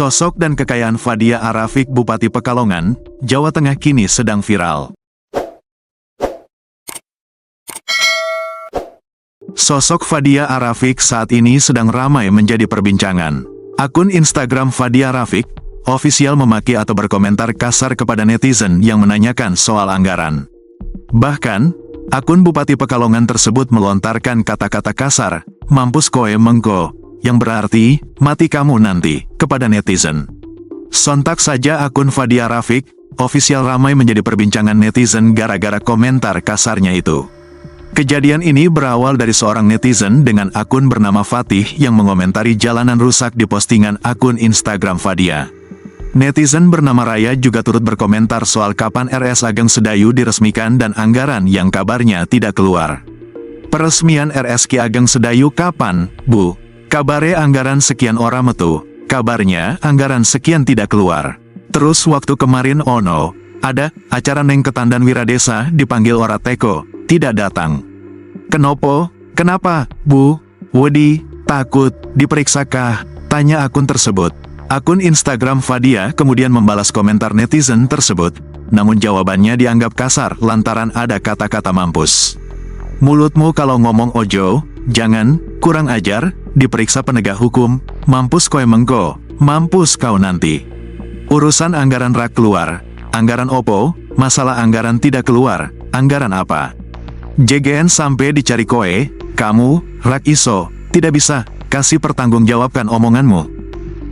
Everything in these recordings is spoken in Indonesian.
Sosok dan kekayaan Fadia Arafik Bupati Pekalongan, Jawa Tengah kini sedang viral. Sosok Fadia Arafik saat ini sedang ramai menjadi perbincangan. Akun Instagram Fadia Arafik, ofisial memaki atau berkomentar kasar kepada netizen yang menanyakan soal anggaran. Bahkan, akun Bupati Pekalongan tersebut melontarkan kata-kata kasar, "Mampus koe mengko," yang berarti, mati kamu nanti, kepada netizen. Sontak saja akun Fadia Arafik, ofisial ramai menjadi perbincangan netizen gara-gara komentar kasarnya itu. Kejadian ini berawal dari seorang netizen dengan akun bernama Fatih yang mengomentari jalanan rusak di postingan akun Instagram Fadia. Netizen bernama Raya juga turut berkomentar soal kapan RS Ageng Sedayu diresmikan dan anggaran yang kabarnya tidak keluar. Peresmian RS Ki Ageng Sedayu kapan, Bu? Kabare anggaran sekian ora metu, kabarnya anggaran sekian tidak keluar. Terus waktu kemarin ono, ada acara neng Ketandan Wiradesa dipanggil ora teko, tidak datang. Kenopo? Kenapa, Bu? Wedi, takut, diperiksakah? Tanya akun tersebut. Akun Instagram Fadia kemudian membalas komentar netizen tersebut, namun jawabannya dianggap kasar lantaran ada kata-kata mampus. Mulutmu kalau ngomong ojo, jangan, kurang ajar, diperiksa penegak hukum, mampus koe mengko, mampus kau nanti. Urusan anggaran rak keluar, anggaran opo, masalah anggaran tidak keluar, anggaran apa? JGN sampai dicari koe, kamu, rak iso, tidak bisa, kasih pertanggungjawabkan omonganmu.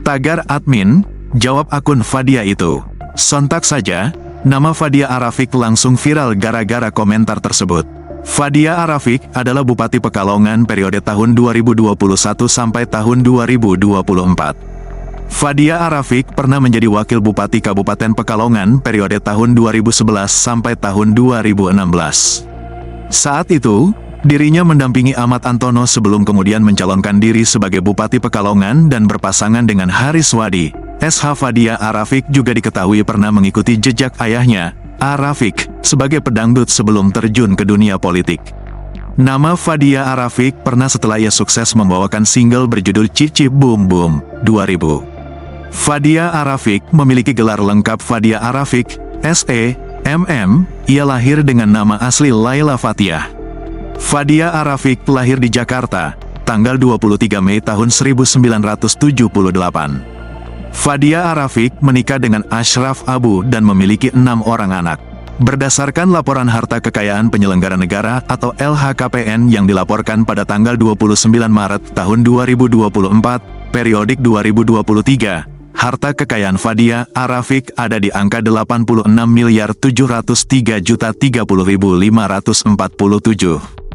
Tagar admin, jawab akun Fadia itu. Sontak saja, nama Fadia Arafik langsung viral gara-gara komentar tersebut. Fadia Arafik adalah Bupati Pekalongan periode tahun 2021 sampai tahun 2024. Fadia Arafik pernah menjadi Wakil Bupati Kabupaten Pekalongan periode tahun 2011 sampai tahun 2016. Saat itu, dirinya mendampingi Ahmad Antono sebelum kemudian mencalonkan diri sebagai Bupati Pekalongan dan berpasangan dengan Haris Wadi. SH Fadia Arafik juga diketahui pernah mengikuti jejak ayahnya, Arafik, sebagai pedangdut sebelum terjun ke dunia politik. Nama Fadia Arafik pernah setelah ia sukses membawakan single berjudul Cici Boom Boom, 2000. Fadia Arafik memiliki gelar lengkap Fadia Arafik, S.E. M.M., ia lahir dengan nama asli Laila Fatiah. Fadia Arafik lahir di Jakarta, tanggal 23 Mei tahun 1978. Fadia Arafik menikah dengan Ashraf Abu dan memiliki 6 orang anak. Berdasarkan laporan harta kekayaan penyelenggara negara atau LHKPN yang dilaporkan pada tanggal 29 Maret tahun 2024, periodik 2023, harta kekayaan Fadia Arafik ada di angka 86.703.030.547.